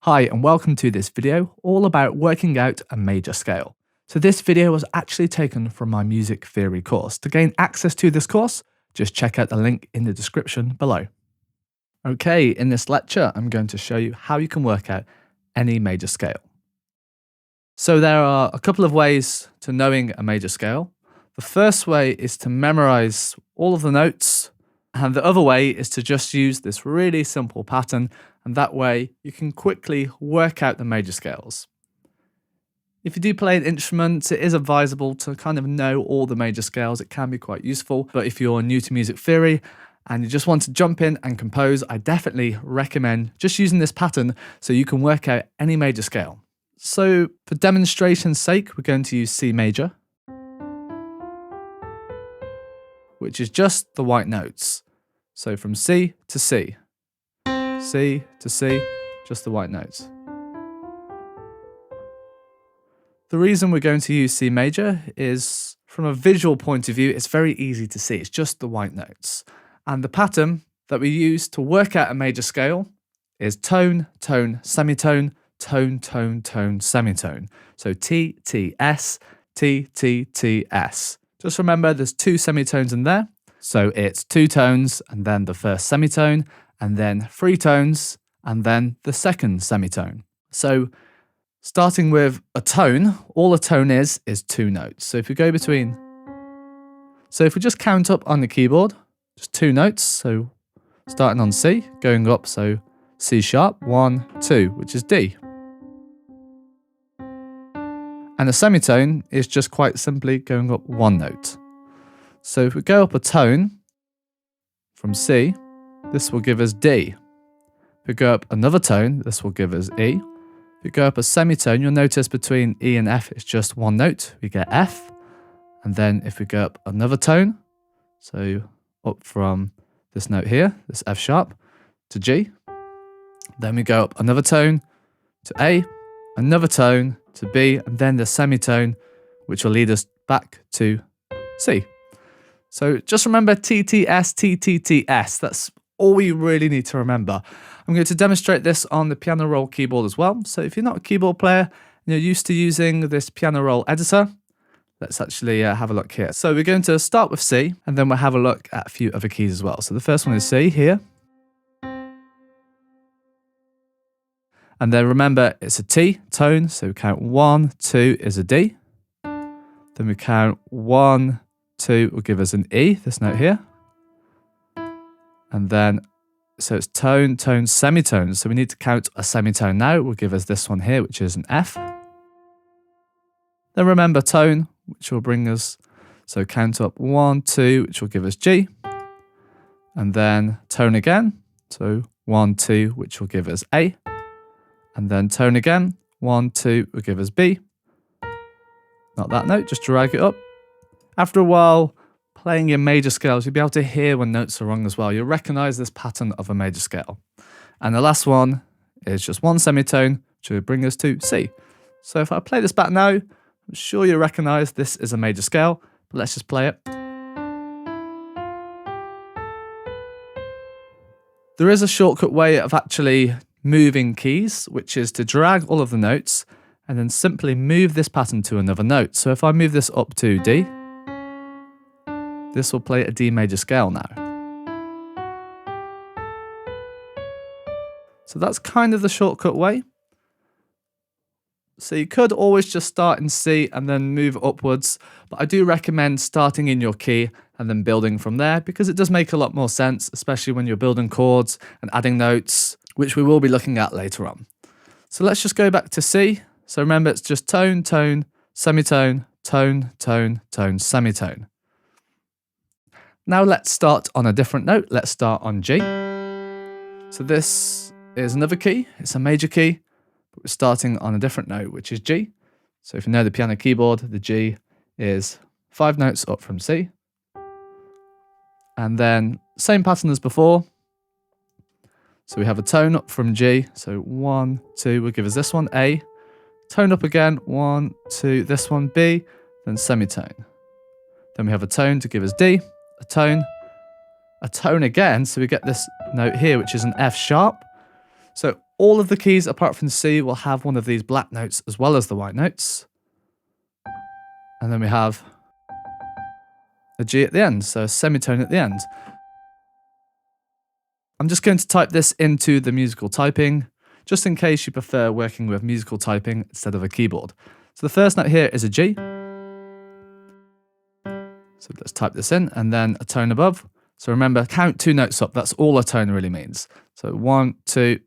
Hi and welcome to this video all about working out a major scale. So this video was actually taken from my music theory course. To gain access to this course, just check out the link in the description below. Okay, in this lecture, I'm going to show you how you can work out any major scale. So there are a couple of ways to knowing a major scale. The first way is to memorize all of the notes, and the other way is to just use this really simple pattern, and that way you can quickly work out the major scales. If you do play an instrument, it is advisable to kind of know all the major scales. It can be quite useful, but if you're new to music theory and you just want to jump in and compose, I definitely recommend just using this pattern so you can work out any major scale. So for demonstration's sake, we're going to use C major, which is just the white notes. So from C to C, C to C, just the white notes. The reason we're going to use C major is from a visual point of view, it's very easy to see. It's just the white notes. And the pattern that we use to work out a major scale is tone, tone, semitone, tone, tone, tone, semitone. So T, T, S, T, T, T, S. Just remember there's two semitones in there. So it's two tones and then the first semitone and then three tones and then the second semitone. So starting with a tone, all a tone is two notes. So if we go between, so if we just count up on the keyboard, just two notes. So starting on C, going up, so C sharp, 1, 2, which is D. And a semitone is just quite simply going up one note. So if we go up a tone from C, this will give us D. If we go up another tone, this will give us E. If we go up a semitone, you'll notice between E and F, it's just one note. We get F. And then if we go up another tone, so up from this note here, this F sharp, to G. Then we go up another tone to A, another tone to B, and then the semitone, which will lead us back to C. So just remember T, T, S, T, T, T, S. That's all we really need to remember. I'm going to demonstrate this on the piano roll keyboard as well. So if you're not a keyboard player and you're used to using this piano roll editor, let's actually have a look here. So we're going to start with C, and then we'll have a look at a few other keys as well. So the first one is C here. And then remember, it's a T tone. So we count 1, 2 is a D. Then we count 1, 2 will give us an E, this note here. And then, so it's tone, tone, semitone. So we need to count a semitone now. It will give us this one here, which is an F. Then remember tone, which will bring us, so count up 1, 2, which will give us G. And then tone again, so 1, 2, which will give us A. And then tone again, 1, 2 will give us B. Not that note, just drag it up. After a while, playing your major scales, you'll be able to hear when notes are wrong as well. You'll recognize this pattern of a major scale. And the last one is just one semitone, which will bring us to C. So if I play this back now, I'm sure you recognize this is a major scale, but let's just play it. There is a shortcut way of actually moving keys, which is to drag all of the notes and then simply move this pattern to another note. So if I move this up to D, this will play a D major scale now. So that's kind of the shortcut way. So you could always just start in C and then move upwards, but I do recommend starting in your key and then building from there because it does make a lot more sense, especially when you're building chords and adding notes, which we will be looking at later on. So let's just go back to C. So remember, it's just tone, tone, semitone, tone, tone, tone, semitone. Now let's start on a different note. Let's start on G. So this is another key. It's a major key, but we're starting on a different note, which is G. So if you know the piano keyboard, the G is 5 notes up from C. And then same pattern as before. So we have a tone up from G. So 1, 2 will give us this one, A. Tone up again, 1, 2, this one, B, then semitone. Then we have a tone to give us D. A tone again, so we get this note here, which is an F sharp. So All of the keys apart from C will have one of these black notes as well as the white notes. And then we have a G at the end, so a semitone at the end. I'm just going to type this into the musical typing, just in case you prefer working with musical typing instead of a keyboard. So the first note here is a G. So let's type this in, and then a tone above. So remember, count 2 notes up. That's all a tone really means. So 1, 2.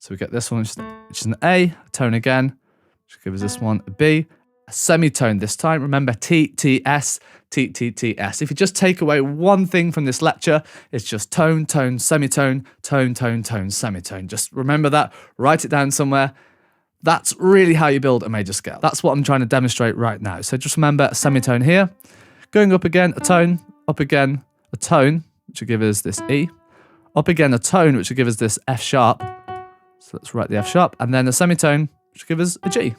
So we get this one, which is an A, tone again, which gives us this one a B, a semitone this time. Remember, T, T, S, T, T, T, S. If you just take away one thing from this lecture, it's just tone, tone, semitone, tone, tone, tone, semitone. Just remember that, write it down somewhere. That's really how you build a major scale. That's what I'm trying to demonstrate right now. So just remember a semitone here, going up again, a tone, up again, a tone, which will give us this E, up again, a tone, which will give us this F sharp. So let's write the F sharp, and then a semitone, which will give us a G.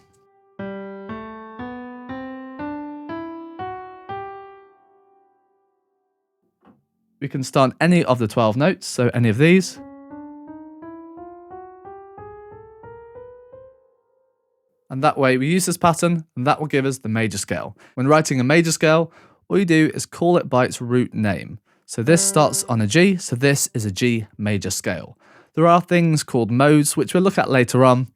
We can start any of the 12 notes, so any of these. And that way we use this pattern, and that will give us the major scale. When writing a major scale, all you do is call it by its root name. So this starts on a G, so this is a G major scale. There are things called modes, which we'll look at later on,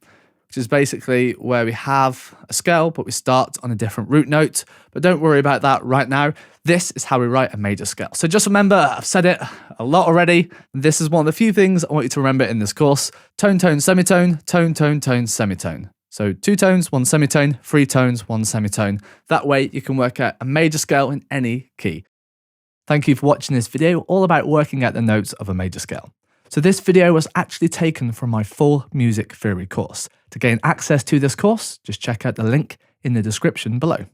which is basically where we have a scale, but we start on a different root note. But don't worry about that right now. This is how we write a major scale. So just remember, I've said it a lot already. This is one of the few things I want you to remember in this course. Tone, tone, semitone, tone, tone, tone, semitone. So 2 tones, 1 semitone, 3 tones, 1 semitone. That way you can work out a major scale in any key. Thank you for watching this video all about working out the notes of a major scale. So this video was actually taken from my full music theory course. To gain access to this course, just check out the link in the description below.